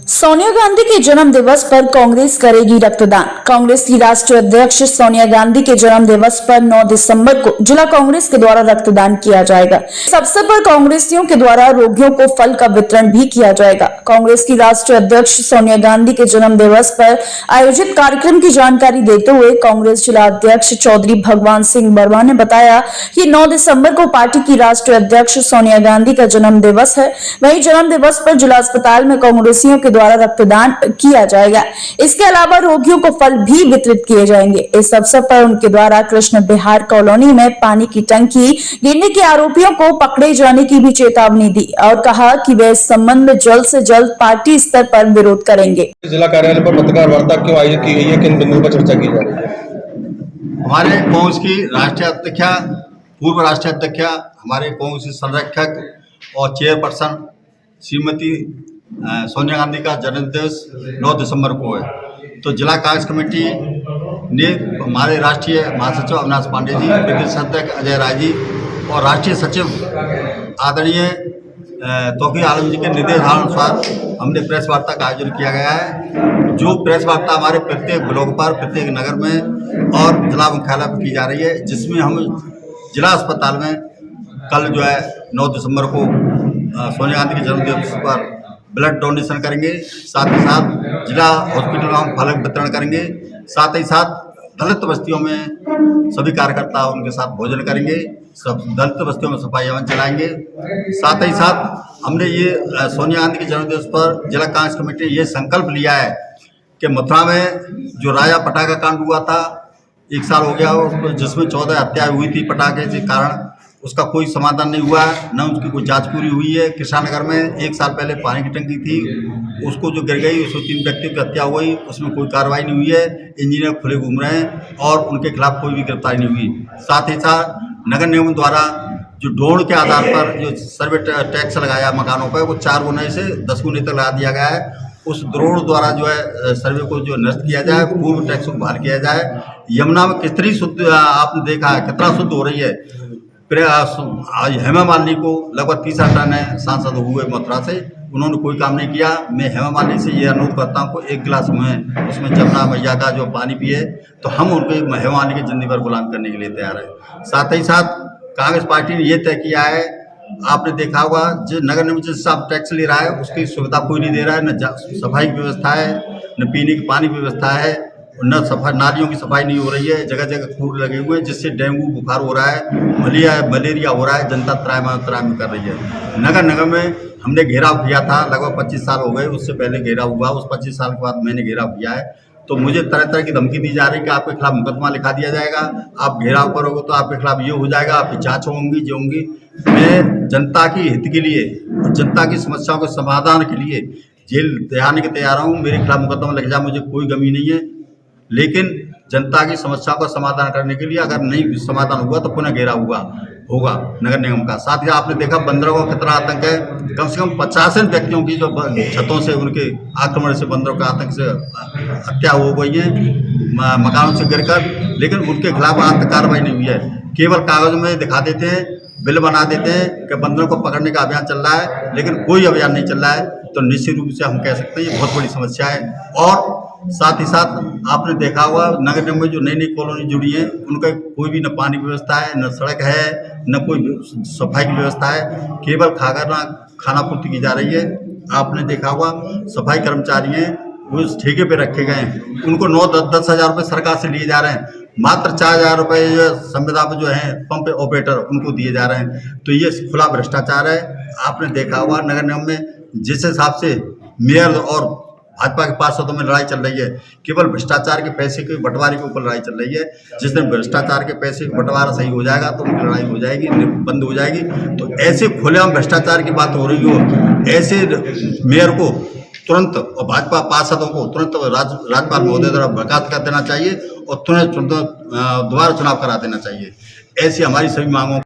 सोनिया गांधी के जन्म दिवस पर कांग्रेस करेगी रक्तदान। कांग्रेस की राष्ट्रीय अध्यक्ष सोनिया गांधी के जन्म दिवस पर 9 दिसंबर को जिला कांग्रेस के द्वारा रक्तदान किया जाएगा। इस अवसर पर कांग्रेसियों के द्वारा रोगियों को फल का वितरण भी किया जाएगा। कांग्रेस की राष्ट्रीय अध्यक्ष सोनिया गांधी के जन्म दिवस पर आयोजित कार्यक्रम की जानकारी देते हुए कांग्रेस जिला अध्यक्ष चौधरी भगवान सिंह वर्मा ने बताया कि 9 दिसंबर को पार्टी की राष्ट्रीय अध्यक्ष सोनिया गांधी का जन्म दिवस है। वहीं जन्म दिवस पर जिला अस्पताल में कांग्रेसियों के द्वारा रक्तदान किया जाएगा। इसके अलावा रोगियों को फल भी वितरित किए जाएंगे। इस अवसर पर उनके द्वारा कृष्ण बिहार कॉलोनी में पानी की टंकी गिरने के आरोपियों को पकड़े जाने की भी चेतावनी दी और कहा कि वे इस संबंध में जल्द से जल्द पार्टी स्तर पर विरोध करेंगे। जिला कार्यालय पर पत्रकार वार्ता क्यों आयोजित की गई है, किन बिंदुओं पर चर्चा की जा रही है? हमारे कांग्रेस की राष्ट्रीय अध्यक्षा, पूर्व राष्ट्रीय अध्यक्षा, हमारे कांग्रेस की संरक्षक और चेयरपर्सन श्रीमती सोनिया गांधी का जन्मदिवस 9 दिसंबर को है। तो जिला कांग्रेस कमेटी ने हमारे राष्ट्रीय महासचिव अविनाश पांडे जी, प्रदेश अध्यक्ष अजय राय जी और राष्ट्रीय सचिव आदरणीय तौकीर आलम जी के निर्देशानुसार हमने प्रेस वार्ता का आयोजन किया गया है। जो प्रेस वार्ता हमारे प्रत्येक ब्लॉक पर, प्रत्येक नगर में और जिला मुख्यालय पर की जा रही है, जिसमें हम जिला अस्पताल में कल जो है 9 दिसंबर को सोनिया गांधी के जन्मदिवस पर ब्लड डोनेशन करेंगे। साथ ही साथ जिला हॉस्पिटल में हम फलक वितरण करेंगे। साथ ही साथ दलित बस्तियों में सभी कार्यकर्ता उनके साथ भोजन करेंगे। सब दलित बस्तियों में सफाई अभियान चलाएंगे। साथ ही साथ हमने ये सोनिया गांधी के जन्मदिवस पर जिला कांग्रेस कमेटी ने ये संकल्प लिया है कि मथुरा में जो राजा पटाखा कांड हुआ था, 1 साल हो गया, जिसमें 14 हत्या हुई थी पटाखे के कारण, उसका कोई समाधान नहीं हुआ, न उसकी कोई जांच पूरी हुई है। कृष्णानगर में 1 साल पहले पानी की टंकी थी, उसको जो गिर गई, उसमें 3 व्यक्तियों की हत्या हो गई, उसमें कोई कार्रवाई नहीं हुई है। इंजीनियर खुले घूम रहे हैं और उनके खिलाफ कोई भी गिरफ्तारी नहीं हुई। साथ ही साथ नगर निगम द्वारा जो ड्रोन के आधार पर जो सर्वे टैक्स लगाया मकानों पर, वो 4 गुने से 10 गुने तक लगा दिया गया है। उस ड्रोन द्वारा जो है सर्वे को जो नष्ट किया जाए, पूर्व टैक्स को बहाल किया जाए। यमुना में कितनी शुद्ध आपने देखा है, कितना शुद्ध हो रही है। हेमा मालिनी को लगभग 30 टन है सांसद हुए मथुरा से, उन्होंने कोई काम नहीं किया। मैं हेमा मालिनी से ये अनुरोध करता हूँ को 1 गिलास में उसमें जमुना मैया का जो पानी पिए, तो हम उनके हेमा मालिनी की जिंदगी भर गुलाम करने के लिए तैयार है। साथ ही साथ कांग्रेस पार्टी ने ये तय किया है, आपने देखा होगा, जो नगर निगम जिस हिसाब टैक्स ले रहा है उसकी सुविधा कोई नहीं दे रहा है। न सफाई की व्यवस्था है, न पीने की पानी की व्यवस्था है, न सफाई, नालियों की सफाई नहीं हो रही है। जगह जगह कूड़ लगे हुए हैं, जिससे डेंगू बुखार हो रहा है, मलेरिया हो रहा है। जनता त्राहिमाम कर रही है। नगर निगम में हमने घेराव किया था, लगभग 25 साल हो गए, उससे पहले घेराव हुआ, उस 25 साल के बाद मैंने घेराव किया है। तो मुझे तरह तरह की धमकी दी जा रही है कि आपके खिलाफ मुकदमा लिखा दिया जाएगा, आप घेराव करोगे तो आपके खिलाफ ये हो जाएगा, आपकी जाँच होंगी, जो होंगी। मैं जनता की हित के लिए, जनता की समस्याओं के समाधान के लिए जेल आने के तैयार हूँ। मेरे खिलाफ मुकदमा लग जाए, मुझे कोई गमी नहीं है, लेकिन जनता की समस्याओं का समाधान करने के लिए अगर नहीं समाधान हुआ तो पुनः घेराव होगा नगर निगम का। साथ ही आपने देखा बंदरों का कितना आतंक है। कम से कम 50 व्यक्तियों की जो छतों से उनके आक्रमण से बंदरों का आतंक से हत्या हो गई है, मकानों से गिरकर, लेकिन उनके खिलाफ कार्रवाई नहीं हुई है। केवल कागज में दिखा देते हैं, बिल बना देते हैं कि बंदरों को पकड़ने का अभियान चल रहा है, लेकिन कोई अभियान नहीं चल रहा है। तो निश्चित रूप से हम कह सकते हैं ये बहुत बड़ी समस्या है। और साथ ही साथ आपने देखा होगा नगर निगम में जो नई नई कॉलोनी जुड़ी है, उनका कोई भी न पानी की व्यवस्था है, न सड़क है, न कोई सफाई की व्यवस्था है। केवल खाना पूर्ति की जा रही है। आपने देखा होगा सफाई कर्मचारी हैं, वो इस ठेके पे रखे गए हैं, उनको 9-10 हज़ार रुपये सरकार से लिए जा रहे हैं। मात्र 4,000 रुपये संविदा में जो है पंप ऑपरेटर उनको दिए जा रहे हैं। तो ये खुला भ्रष्टाचार है। आपने देखा होगा नगर निगम में जिस हिसाब से मेयर और भाजपा के पार्षदों में लड़ाई चल रही है, केवल भ्रष्टाचार के पैसे के बंटवारे के ऊपर लड़ाई चल रही है। जिस दिन भ्रष्टाचार के पैसे का बंटवारा सही हो जाएगा तो उनकी लड़ाई हो जाएगी, बंद हो जाएगी। तो ऐसे खुलेआम भ्रष्टाचार की बात हो रही हो, ऐसे मेयर को तुरंत और भाजपा पार्षदों को तुरंत राज्यपाल महोदय द्वारा बर्खास्त कर देना चाहिए और तुरंत दोबारा चुनाव करा देना चाहिए। ऐसी हमारी सभी मांगों